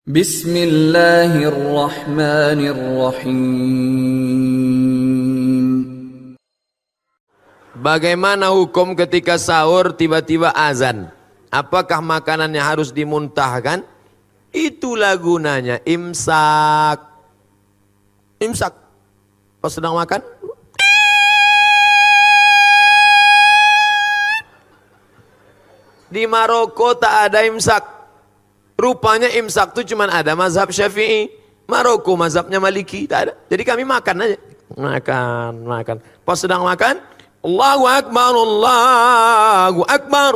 Bismillahirrahmanirrahim. Bagaimana hukum ketika sahur tiba-tiba azan? Apakah makanannya harus dimuntahkan? Itulah gunanya imsak. Imsak. Pas sedang makan, di Maroko tak ada imsak. Rupanya imsak itu cuma ada mazhab Syafi'i. Maroko mazhabnya Maliki, tak ada. Jadi kami makan aja. Makan. Pas sedang makan, Allahu Akbar, Allahu Akbar.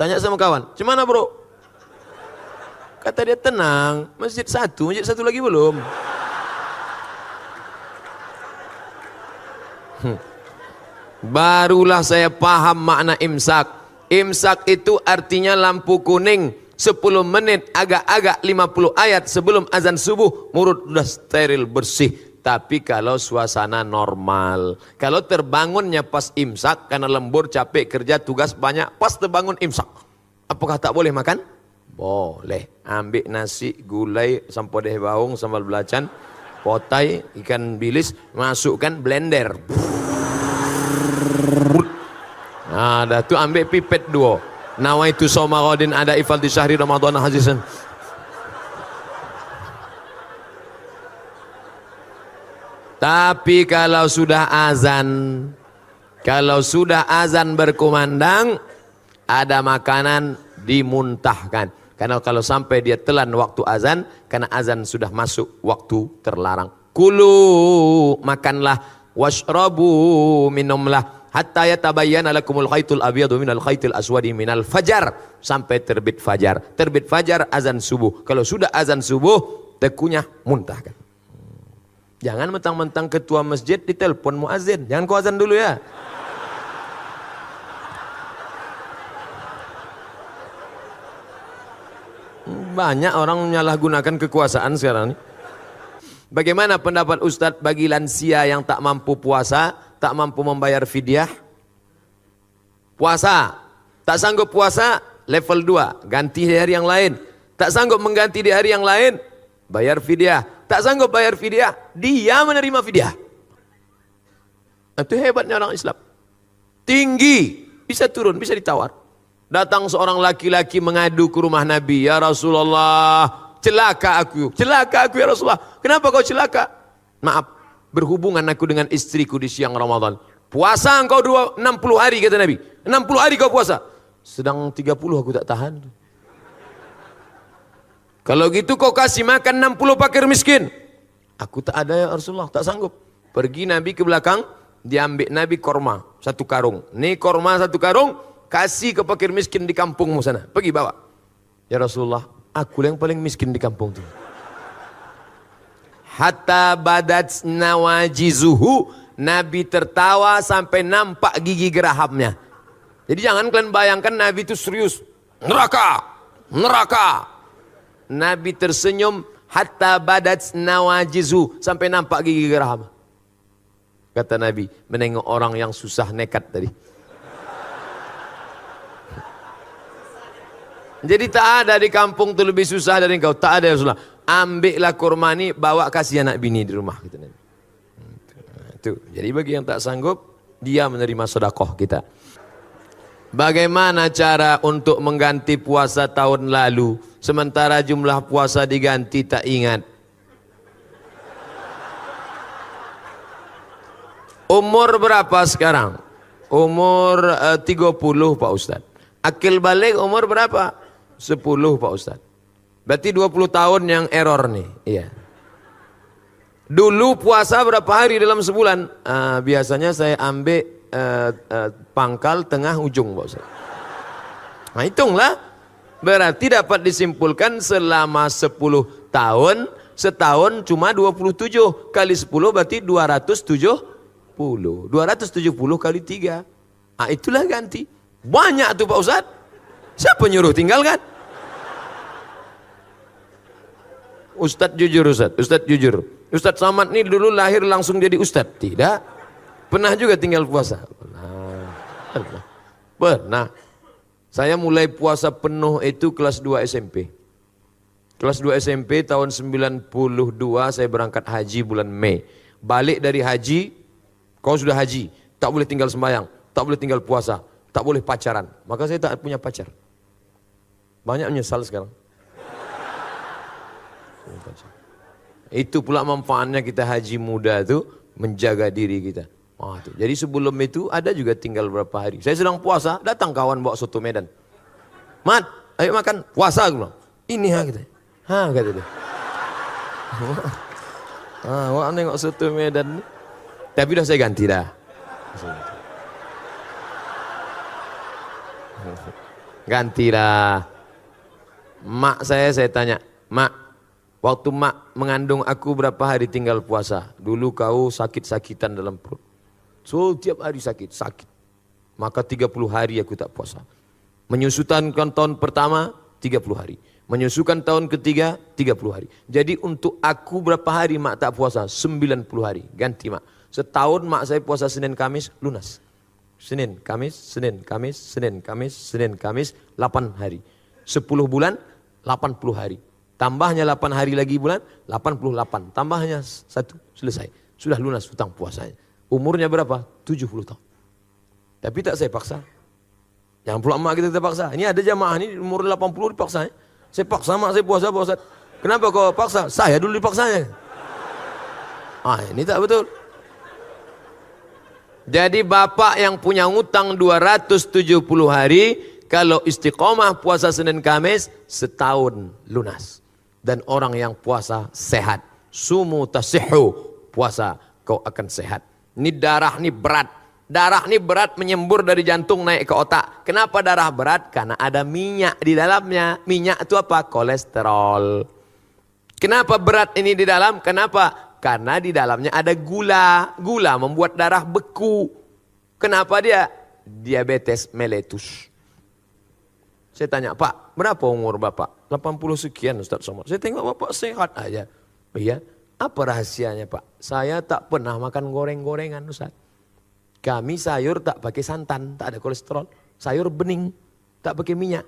Tanya sama kawan, "Gimana bro?" Kata dia, "Tenang, masjid satu lagi belum." Barulah saya paham makna imsak. Imsak itu artinya lampu kuning 10 menit agak-agak 50 ayat sebelum azan subuh, mulut sudah steril bersih. Tapi kalau suasana normal, kalau terbangunnya pas imsak karena lembur, capek, kerja, tugas banyak, pas terbangun imsak, apakah tak boleh makan? Boleh. Ambil nasi, gulai, sampodeh baung, sambal belacan, potai, ikan bilis, masukkan blender. Nah, dah tu ambil pipet 2. Nawaitu saumaradin ada ifal di syahri Ramadan hazizan. Tapi kalau sudah azan berkumandang, ada makanan dimuntahkan. Karena kalau sampai dia telan waktu azan, karena azan sudah masuk waktu terlarang. Kulu, makanlah, washrabu, minumlah, hatta yatabayyana lakumul khaytul abyadu minal khaytil aswadi minal fajar, sampai terbit fajar. Terbit fajar azan subuh. Kalau sudah azan subuh, tekunyah muntahkan. Jangan mentang-mentang ketua masjid ditelepon muazin. Jangan kau azan dulu ya. Banyak orang menyalahgunakan kekuasaan sekarang ini. Bagaimana pendapat Ustadz bagi lansia yang tak mampu puasa, tak mampu membayar fidyah? Puasa, tak sanggup puasa, level 2, ganti di hari yang lain. Tak sanggup mengganti di hari yang lain, bayar fidyah. Tak sanggup bayar fidyah, dia menerima fidyah. Itu hebatnya orang Islam. Tinggi, bisa turun, bisa ditawar. Datang seorang laki-laki mengadu ke rumah Nabi, "Ya Rasulullah, celaka aku ya Rasulullah." "Kenapa kau celaka?" "Maaf, berhubungan aku dengan istriku di siang Ramadan." "Puasa engkau 60 hari," kata Nabi. 60 hari kau puasa. "Sedang 30 aku tak tahan." "Kalau gitu kau kasih makan 60 fakir miskin." "Aku tak ada ya Rasulullah, tak sanggup." Pergi Nabi ke belakang, diambil Nabi korma 1 karung. Nih korma 1 karung, kasih ke fakir miskin di kampungmu sana. Pergi bawa. "Ya Rasulullah, aku yang paling miskin di kampung itu." Hatta badat nawajizuhu, Nabi tertawa sampai nampak gigi gerahamnya. Jadi jangan kalian bayangkan Nabi itu serius. Neraka. Nabi tersenyum hatta badat nawajizuhu, sampai nampak gigi geraham. Kata Nabi, menengok orang yang susah nekat tadi. Jadi tak ada di kampung itu lebih susah dari engkau. Tak ada ya Rasulullah. Ambillah kurma ini, bawa kasih anak bini di rumah. Gitu. Itu. Jadi bagi yang tak sanggup, dia menerima sedekah kita. Bagaimana cara untuk mengganti puasa tahun lalu, sementara jumlah puasa diganti tak ingat? Umur berapa sekarang? Umur 30 Pak Ustadz. Akil balik umur berapa? 10 Pak Ustadz. Berarti 20 tahun yang error nih. Iya. Dulu puasa berapa hari dalam sebulan? Biasanya saya ambil pangkal tengah ujung Pak Ustadz. Nah hitunglah. Berarti dapat disimpulkan selama 10 tahun, setahun cuma 27. Kali 10 berarti 270. 270 kali 3. Nah itulah ganti. Banyak tuh Pak Ustadz. Siapa nyuruh tinggalkan? Ustadz jujur Ustadz jujur. Ustadz Samad nih dulu lahir langsung jadi Ustadz? Tidak. Pernah juga tinggal puasa? Pernah. Saya mulai puasa penuh itu kelas 2 SMP. Kelas 2 SMP tahun 92 saya berangkat haji bulan Mei. Balik dari haji, kau sudah haji, tak boleh tinggal sembahyang, tak boleh tinggal puasa, tak boleh pacaran. Maka saya tak punya pacar. Banyak menyesal sekarang. Itu pula manfaatnya kita haji muda itu menjaga diri kita. Jadi sebelum itu ada juga tinggal berapa hari. Saya sedang puasa, datang kawan bawa soto Medan. Mat, ayo makan, puasa aku bilang. Ini ha kita. Ha kata dia. Wah nengok soto Medan. Tapi dah saya ganti dah. Ganti dah. Mak saya tanya, Mak, waktu mak mengandung aku berapa hari tinggal puasa? Dulu kau sakit-sakitan dalam perut. So tiap hari sakit. Maka 30 hari aku tak puasa. Menyusukan tahun pertama 30 hari. Menyusukan tahun ketiga 30 hari. Jadi untuk aku berapa hari mak tak puasa? 90 hari. Ganti mak. Setahun mak saya puasa Senin Kamis lunas. Senin Kamis, Senin Kamis, Senin Kamis, Senin Kamis 8 hari. 10 bulan 80 hari. Tambahnya 8 hari lagi bulan 88. Tambahnya 1 selesai. Sudah lunas hutang puasanya. Umurnya berapa? 70 tahun. Tapi tak saya paksa. Jangan pula mak kita paksa. Ini ada jamaah ini umur 80 dipaksa. Saya paksa mak saya puasa Pak Ustaz. Kenapa kau paksa? Saya dulu dipaksanya. Ini tak betul. Jadi bapak yang punya ngutang 270 hari, kalau istiqomah puasa Senin Kamis, setahun lunas. Dan orang yang puasa sehat. Sumu tasihhu, puasa kau akan sehat. Ini darah ini berat. Darah ini berat menyembur dari jantung naik ke otak. Kenapa darah berat? Karena ada minyak di dalamnya. Minyak itu apa? Kolesterol. Kenapa berat ini di dalam? Kenapa? Karena di dalamnya ada gula. Gula membuat darah beku. Kenapa dia? Diabetes mellitus. Saya tanya, Pak, berapa umur Bapak? 80 sekian Ustaz Somad. Saya tengok Bapak sehat aja. Iya. Apa rahasianya Pak? Saya tak pernah makan goreng-gorengan Ustaz. Kami sayur tak pakai santan, tak ada kolesterol. Sayur bening, tak pakai minyak.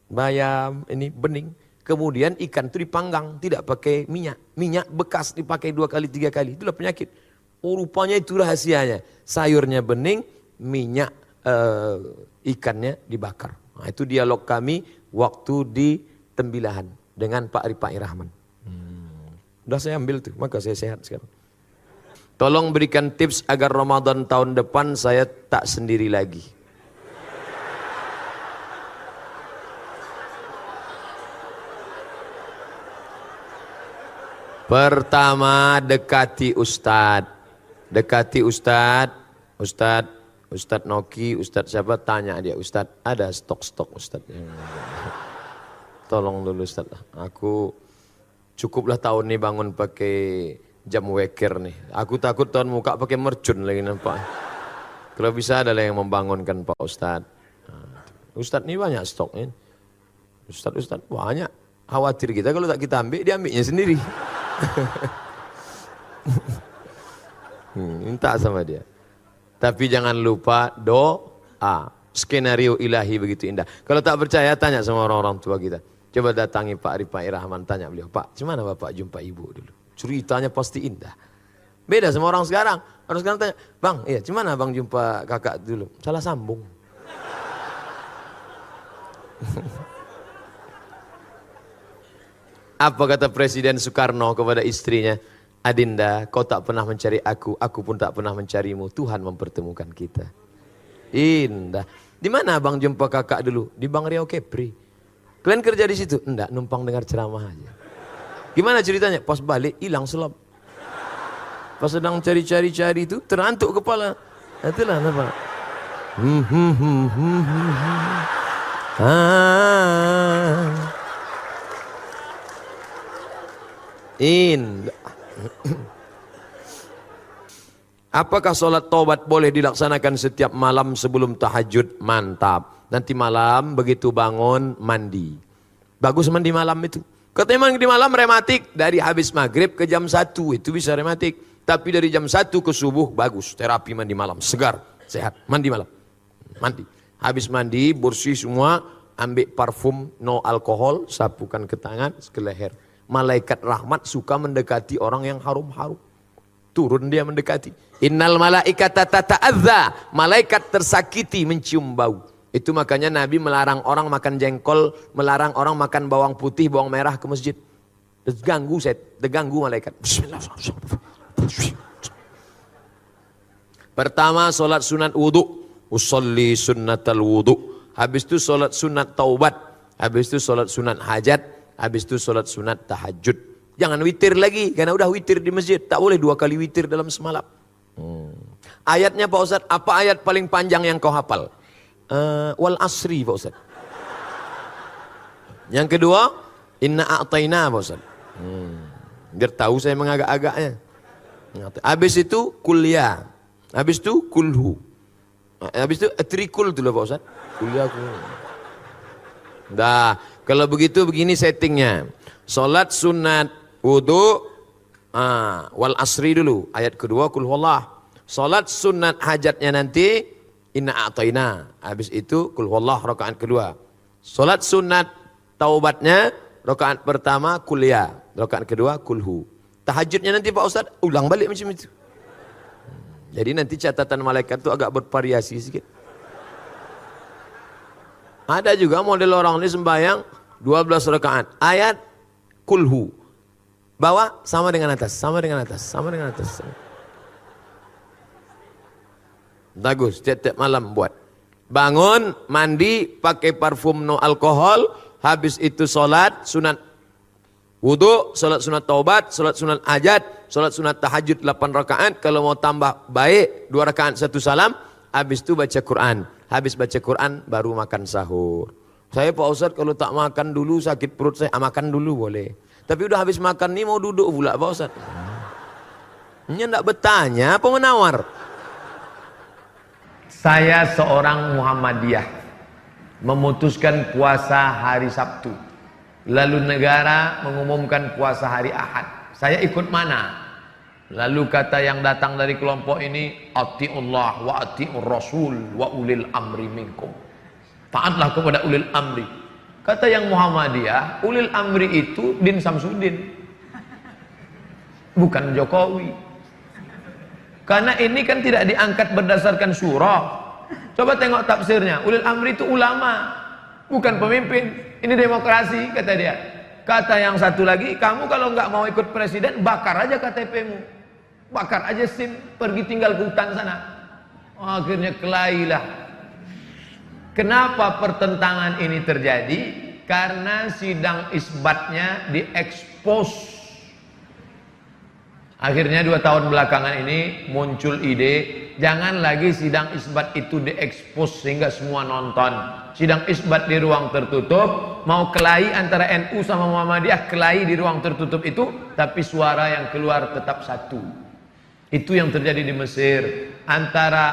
Bayam ini bening. Kemudian ikan itu dipanggang, tidak pakai minyak. Minyak bekas dipakai 2 kali, 3 kali. Itulah penyakit. Rupanya itu rahasianya. Sayurnya bening, minyak ikannya dibakar. Nah, itu dialog kami waktu di Tembilahan dengan Pak Ripai Rahman. Udah saya ambil tuh, maka saya sehat sekarang. Tolong berikan tips agar Ramadan tahun depan saya tak sendiri lagi. Pertama, dekati Ustadz. Dekati Ustadz. Ustadz Noki, Ustadz siapa? Tanya dia, Ustadz ada stok-stok Ustadz. Tolong dulu Ustadz. Aku cukuplah tahun ini bangun pakai jam weker nih. Aku takut tahun muka pakai mercun lagi nampak. Kalau bisa ada yang membangunkan Pak Ustadz. Ustadz ini banyak stoknya. Ustadz banyak. Khawatir kita kalau tak kita ambil, dia ambilnya sendiri. Minta sama dia. Tapi jangan lupa doa. Skenario ilahi begitu indah. Kalau tak percaya tanya sama orang-orang tua kita. Coba datangi Pak Ripai Rahman, tanya beliau, Pak, gimana Bapak jumpa ibu dulu? Ceritanya pasti indah. Beda sama orang sekarang. Orang sekarang tanya, Bang, iya, gimana Bang jumpa kakak dulu? Salah sambung. Apa kata Presiden Soekarno kepada istrinya? Adinda, kau tak pernah mencari aku pun tak pernah mencarimu. Tuhan mempertemukan kita. Indah. Di mana Bang jumpa kakak dulu? Di Bang Riau Kepri. Kalian kerja di situ? Enggak, numpang dengar ceramah aja. Gimana ceritanya? Pas balik hilang selap. Pas sedang cari-cari itu terantuk kepala. Itulah nampak. Indah. Apakah sholat taubat boleh dilaksanakan setiap malam sebelum tahajud? Mantap. Nanti malam begitu bangun mandi. Bagus mandi malam itu. Katanya mandi malam rematik. Dari habis maghrib ke jam 1 itu bisa rematik. Tapi dari jam 1 ke subuh bagus. Terapi mandi malam. Segar, sehat. Mandi malam. Mandi. Habis mandi, bersih semua, ambil parfum no alkohol, sapukan ke tangan, ke leher. Malaikat rahmat suka mendekati orang yang harum-harum. Turun dia mendekati. Innal malaikata tata'adza, malaikat tersakiti mencium bau. Itu makanya Nabi melarang orang makan jengkol, melarang orang makan bawang putih, bawang merah ke masjid. Terganggu malaikat. Pertama solat sunat wudu, usolli sunnatal wudu. Habis itu solat sunat taubat, habis itu solat sunat hajat, habis itu solat sunat tahajud. Jangan witir lagi, karena udah witir di masjid. Tak boleh 2 kali witir dalam semalam. Ayatnya Pak Ustadz, apa ayat paling panjang yang kau hafal? Wal asri Pak Ustadz. Yang kedua, inna a'tayna Pak Ustadz. Biar tahu saya mengagak-agaknya. Habis itu kuliah. Habis itu kulhu. Habis itu trikul dulu Pak Ustadz. Kuliah. Dah, kalau begitu begini settingnya. Salat sunat wudu, wal asri dulu. Ayat kedua kul huwallah. Salat sunat hajatnya nanti inna a'tayna. Habis itu kul huwallah rakaat kedua. Salat sunat taubatnya rakaat pertama kuliah, rakaat kedua kulhu. Tahajudnya nanti Pak Ustadz ulang balik macam itu. Jadi nanti catatan malaikat itu agak bervariasi sedikit. Ada juga model orang ini sembahyang 12 rakaat. Ayat kulhu. Bawah sama dengan atas, sama dengan atas, sama dengan atas. Bagus, tiap-tiap malam buat. Bangun, mandi, pakai parfum no alkohol, habis itu sholat, sunat wudu, sholat sunat taubat, sholat sunat hajat, sholat sunat tahajud 8 rakaat. Kalau mau tambah baik 2 rakaat 1 salam. Habis itu baca Quran. Habis baca Quran baru makan sahur. Saya Pak Ustadz kalau tak makan dulu sakit perut saya. Makan dulu boleh. Tapi udah habis makan nih mau duduk pula Pak Ustadz. Ini enggak bertanya apa menawar. Saya seorang Muhammadiyah memutuskan puasa hari Sabtu. Lalu negara mengumumkan puasa hari Ahad. Saya ikut mana? Lalu kata yang datang dari kelompok ini, ati'ullah wa ati'ur rasul wa ulil amri minkum. Taatlah kepada ulil amri. Kata yang Muhammadiyah, ulil amri itu Din Samsudin, bukan Jokowi. Karena ini kan tidak diangkat berdasarkan surah. Coba tengok tafsirnya. Ulil amri itu ulama, bukan pemimpin. Ini demokrasi, kata dia. Kata yang satu lagi, kamu kalau nggak mau ikut presiden, bakar aja KTP-mu. Bakar aja SIM, pergi tinggal ke hutan sana. Akhirnya kelailah. Kenapa pertentangan ini terjadi? Karena sidang isbatnya diekspos. Akhirnya 2 tahun belakangan ini muncul ide, jangan lagi sidang isbat itu diekspos sehingga semua nonton. Sidang isbat di ruang tertutup, mau kelahi antara NU sama Muhammadiyah, kelahi di ruang tertutup itu, tapi suara yang keluar tetap satu. Itu yang terjadi di Mesir. Antara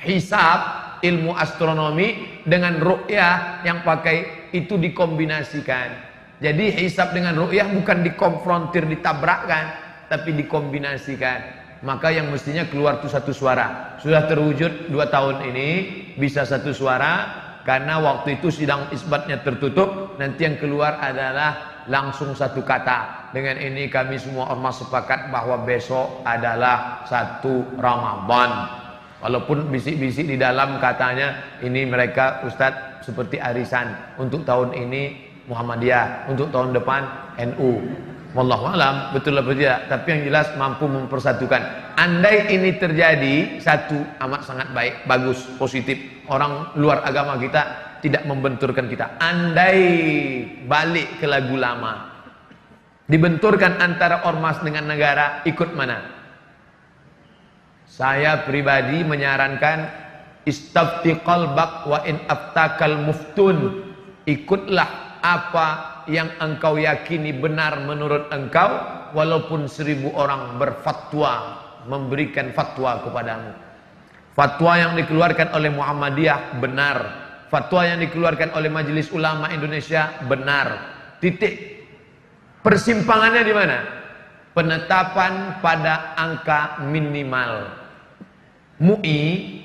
hisab, ilmu astronomi, dengan ru'yah yang pakai itu dikombinasikan. Jadi hisab dengan ru'yah bukan dikonfrontir, ditabrakkan, tapi dikombinasikan. Maka yang mestinya keluar itu satu suara. Sudah terwujud 2 tahun ini bisa satu suara. Karena waktu itu sidang isbatnya tertutup, nanti yang keluar adalah langsung satu kata. Dengan ini kami semua ormas sepakat bahwa besok adalah 1 Ramadan. Walaupun bisik-bisik di dalam katanya ini mereka Ustadz seperti arisan. Untuk tahun ini Muhammadiyah, untuk tahun depan NU. Wallahu alam, betul atau tidak, tapi yang jelas mampu mempersatukan. Andai ini terjadi, satu amat sangat baik, bagus, positif. Orang luar agama kita tidak membenturkan kita. Andai balik ke lagu lama, dibenturkan antara ormas dengan negara, ikut mana? Saya pribadi menyarankan istafti qalbak wa in aftakal muftun. Ikutlah apa yang engkau yakini benar menurut engkau, walaupun 1000 orang berfatwa, memberikan fatwa kepadamu. Fatwa yang dikeluarkan oleh Muhammadiyah benar, fatwa yang dikeluarkan oleh Majelis Ulama Indonesia benar. Titik persimpangannya di mana? Penetapan pada angka minimal. MUI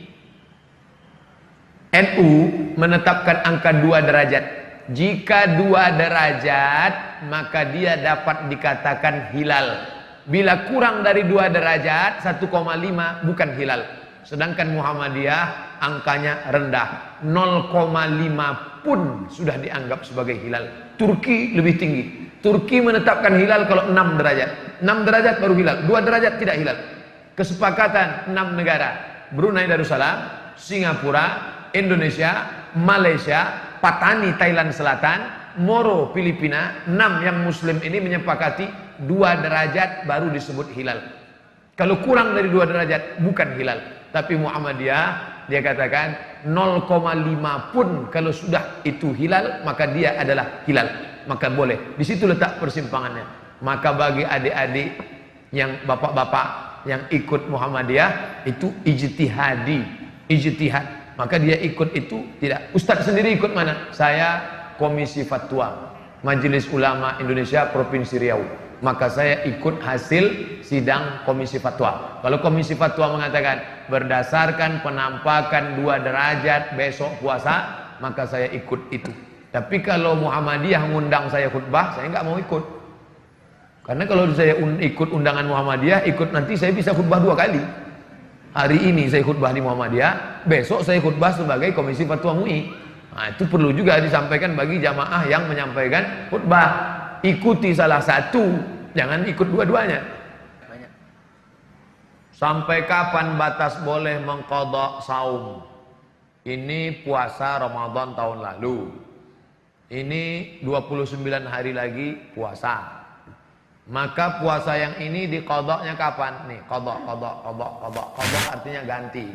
NU menetapkan angka 2 derajat. Jika 2 derajat, maka dia dapat dikatakan hilal. Bila kurang dari 2 derajat, 1,5 bukan hilal. Sedangkan Muhammadiyah angkanya rendah, 0,5 pun sudah dianggap sebagai hilal. Turki lebih tinggi. Turki menetapkan hilal kalau 6 derajat. 6 derajat baru hilal, 2 derajat tidak hilal. Kesepakatan 6 negara, Brunei Darussalam, Singapura, Indonesia, Malaysia, Patani Thailand Selatan, Moro Filipina, 6 yang muslim ini menyepakati 2 derajat baru disebut hilal. Kalau kurang dari 2 derajat bukan hilal. Tapi Muhammadiyah dia katakan 0,5 pun kalau sudah itu hilal maka dia adalah hilal, maka boleh. Di situ letak persimpangannya. Maka bagi adik-adik yang bapak-bapak yang ikut Muhammadiyah itu ijtihad, maka dia ikut itu tidak. Ustadz sendiri ikut mana? Saya Komisi Fatwa Majelis Ulama Indonesia Provinsi Riau, maka saya ikut hasil sidang Komisi Fatwa. Kalau Komisi Fatwa mengatakan berdasarkan penampakan 2 derajat besok puasa, maka saya ikut itu. Tapi kalau Muhammadiyah ngundang saya khutbah, saya nggak mau ikut. Karena kalau saya ikut undangan Muhammadiyah, ikut nanti saya bisa khutbah 2 kali. Hari ini saya khutbah di Muhammadiyah, besok saya khutbah sebagai Komisi Fatwa MUI. Nah, itu perlu juga disampaikan bagi jamaah yang menyampaikan khutbah. Ikuti salah satu, jangan ikut dua-duanya. Sampai kapan batas boleh mengqadha saum? Ini puasa Ramadan tahun lalu. Ini 29 hari lagi puasa. Maka puasa yang ini diqadhanya kapan? Nih, qadha artinya ganti.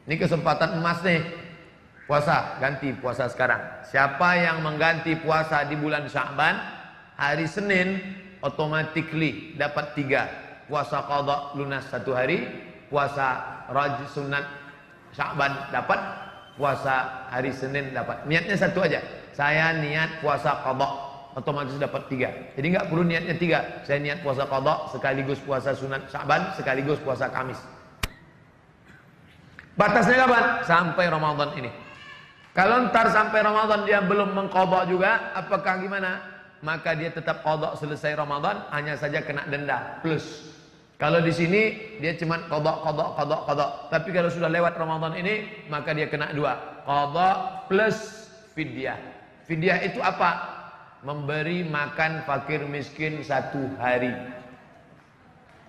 Ini kesempatan emas nih. Puasa, ganti puasa sekarang. Siapa yang mengganti puasa di bulan Sya'ban, hari Senin automatically dapat 3. Puasa qadha lunas 1 hari, puasa raj sunat Sya'ban dapat, puasa hari Senin dapat. Niatnya 1 aja. Saya niat puasa qadha, otomatis dapat 3. Jadi nggak perlu niatnya 3. Saya niat puasa qadha sekaligus puasa sunat Sya'ban sekaligus puasa Kamis. Batasnya kapan? Sampai Ramadan ini. Kalau ntar sampai Ramadan dia belum mengqadha juga, apakah gimana? Maka dia tetap qadha selesai Ramadan, hanya saja kena denda plus. Kalau di sini dia cuma qadha. Tapi kalau sudah lewat Ramadan ini, maka dia kena 2. Qadha plus fidyah. Fidyah itu apa? Memberi makan fakir miskin 1 hari.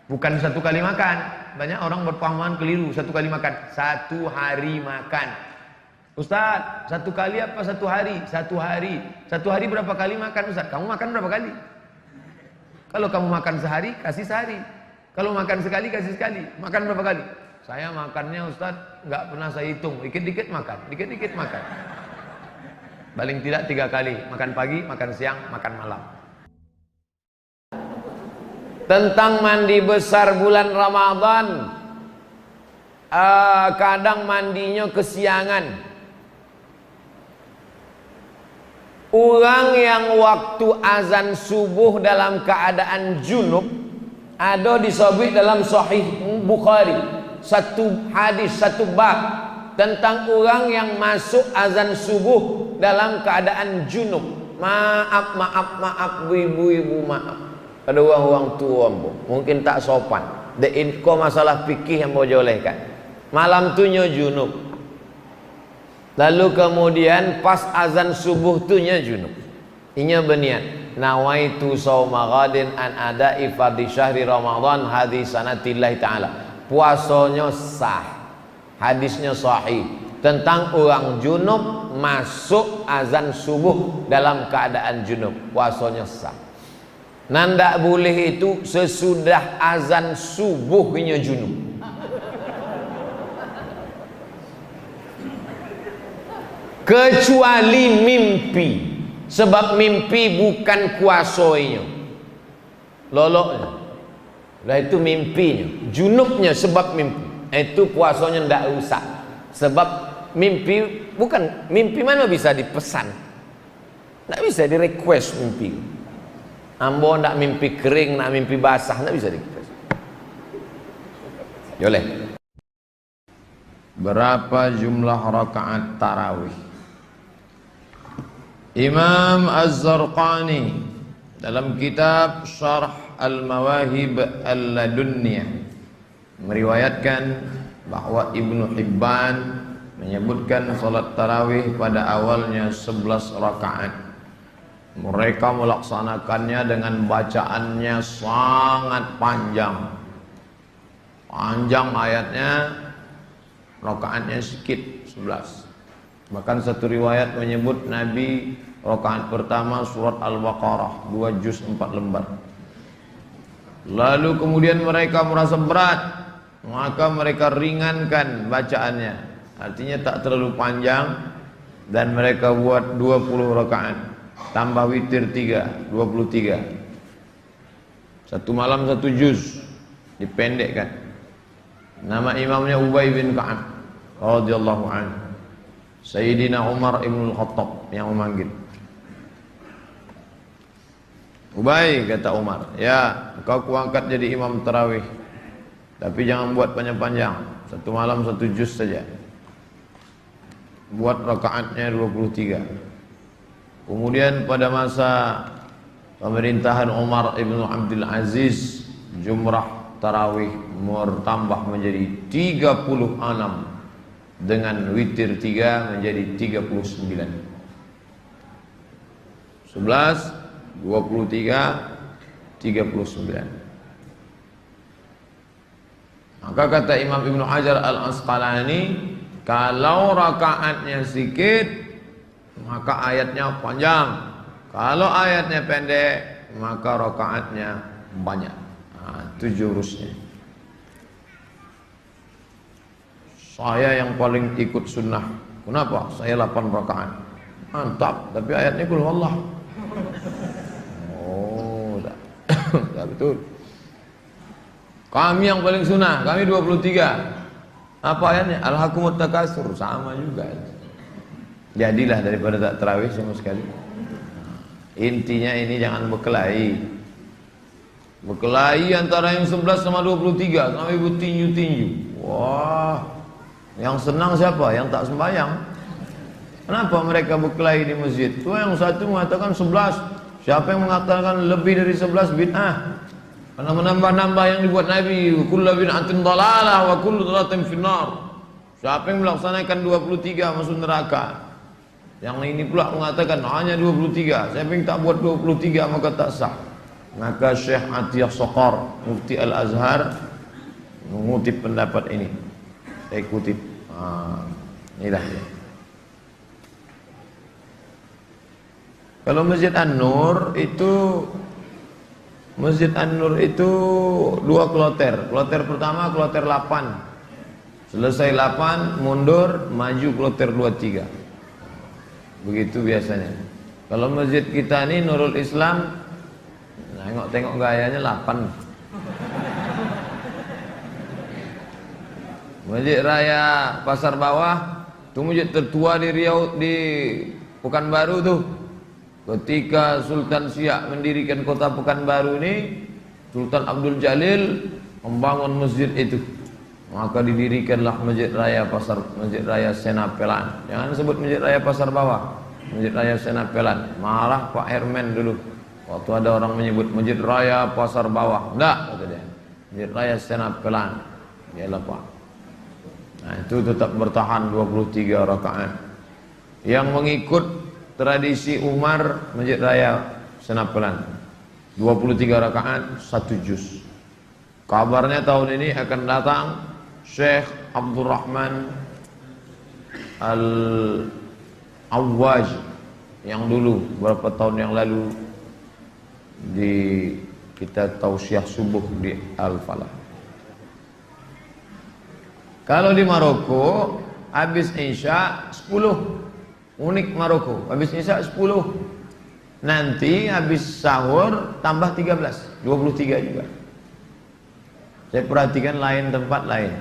Bukan 1 kali makan. Banyak orang berpahaman keliru, 1 kali makan. 1 hari makan. Ustaz, 1 kali apa 1 hari? 1 hari. 1 hari berapa kali makan Ustaz? Kamu makan berapa kali? Kalau kamu makan sehari, kasih sehari. Kalau makan sekali, kasih sekali. Makan berapa kali? Saya makannya Ustaz, nggak pernah saya hitung. Dikit-dikit makan, dikit-dikit makan. Paling tidak 3 kali. Makan pagi, makan siang, makan malam. Tentang mandi besar bulan Ramadan, kadang mandinya kesiangan. Orang yang waktu azan subuh dalam keadaan junub, ada disebut dalam Sahih Bukhari, 1 hadis, 1 bab tentang orang yang masuk azan subuh dalam keadaan junub. Maaf ibu-ibu, maaf. Ada orang tua mungkin tak sopan. Kau masalah fikih yang bolehkan. Malam tu nya junub. Lalu kemudian pas azan subuh tu nya junub. Inya berniat, nawaitu shauma ghadin an ada'i fardhi syahri Ramadan hadis sanatillahi ta'ala. Puasanya sah. Hadisnya sahih tentang orang junub masuk azan subuh dalam keadaan junub. Puasanya sah. Nanda boleh itu sesudah azan subuhnya junub. Kecuali mimpi, sebab mimpi bukan kuasanya, loloknya. Lah itu mimpinya, junubnya sebab mimpi. Itu puasanya ndak usah. Sebab mimpi bukan mimpi, mana bisa dipesan. Ndak bisa di request mimpi. Ambo ndak mimpi kering, ndak mimpi basah, ndak bisa di request. Boleh. Berapa jumlah rakaat tarawih? Imam Az-Zarqani dalam kitab Syarh Al-Mawahib Al-Ladunniyah meriwayatkan bahwa Ibnu Hibban menyebutkan salat tarawih pada awalnya 11 rakaat. Mereka melaksanakannya dengan bacaannya sangat panjang. Panjang ayatnya, rakaatnya sedikit 11. Bahkan satu riwayat menyebut Nabi rakaat pertama surat Al-Baqarah 2 juz 4 lembar. Lalu kemudian mereka merasa berat, maka mereka ringankan bacaannya. Artinya tak terlalu panjang, dan mereka buat 20 rakaat tambah witir 3, 23. Satu malam satu juz, dipendekkan. Nama imamnya Ubay bin Ka'ab radhiyallahu anhu. Sayyidina Umar ibn al-Khattab yang memanggil. Ubay, kata Umar, ya kau kuangkat jadi imam tarawih, tapi jangan buat panjang-panjang, satu malam satu juz saja. Buat rakaatnya 23. Kemudian pada masa pemerintahan Umar ibn Abdul Aziz, jumrah tarawih bertambah menjadi 36, dengan witir 3 menjadi 39. 11, 23, 39. Maka kata Imam Ibnu Hajar Al-Asqalani, kalau rakaatnya sedikit maka ayatnya panjang, kalau ayatnya pendek maka rakaatnya banyak. Itu jurusnya. Saya yang paling ikut sunnah. Kenapa? Saya 8 rakaat. Mantap, tapi ayatnya qul huwallah. Oh, tak betul. Kami yang paling sunnah, kami 23. Apa ayatnya? Alhaqumut takasur, sama juga. Jadilah daripada tak tarawih sama sekali. Intinya ini jangan berkelahi. Berkelahi antara yang 11 sama 23, sampai bertinju-tinju. Wah, yang senang siapa? Yang tak sembahyang. Kenapa mereka berkelahi di masjid? Tuh yang satu mengatakan 11. Siapa yang mengatakan lebih dari 11 bid'ah? Karena menambah-nambah yang dibuat Nabi. Kullu bid'atin dhalalah wa kullu dhalalatin finnar. Siapa yang melaksanakan 23 masuk neraka? Yang ini pula mengatakan hanya 23. Siapa yang tak buat 23 maka tak sah. Maka Syekh Atiyah Soqar, Mufti Al-Azhar, mengutip pendapat ini. Saya kutip. Inilah ya. Kalau Masjid An-Nur itu, Masjid An-Nur itu 2 kloter. Kloter pertama kloter 8. Selesai 8 mundur, maju kloter 23. Begitu biasanya. Kalau masjid kita ini Nurul Islam, tengok gayanya 8. Masjid Raya Pasar Bawah, itu masjid tertua di Riau, di Pekanbaru tuh. Ketika Sultan Siak mendirikan kota Pekanbaru ini, Sultan Abdul Jalil membangun masjid itu. Maka didirikanlah Masjid Raya Masjid Raya Senapelan. Jangan sebut Masjid Raya Pasar Bawah, Masjid Raya Senapelan. Marah Pak Hermen dulu waktu ada orang menyebut Masjid Raya Pasar Bawah. Enggak, kata dia. Masjid Raya Senapelan. Yalah Pak. Nah, itu tetap bertahan 23 rakaat. Yang mengikut tradisi Umar, Masjid Raya Senapelan 23 rakaat 1 juz. Kabarnya tahun ini akan datang Syekh Abdurrahman Al-Awwaj yang dulu beberapa tahun yang lalu di kita tausiah subuh di Al-Falah. Kalau di Maroko habis Isya 10. Unik Maroko, habis Isya 10. Nanti habis sahur tambah 13, 23 juga. Saya perhatikan lain tempat lain.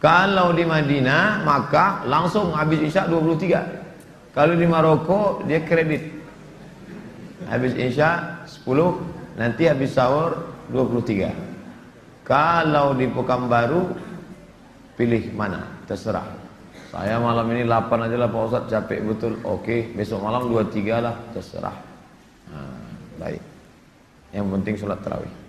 Kalau di Madinah, maka langsung habis Isya 23. Kalau di Maroko dia kredit. Habis Isya 10, nanti habis sahur 23. Kalau di Pekanbaru pilih mana, terserah. Saya malam ini 8 aja lah Pak Ustadz, capek betul. Oke, besok malam 2-3 lah, terserah. Nah, baik. Yang penting sholat tarawih.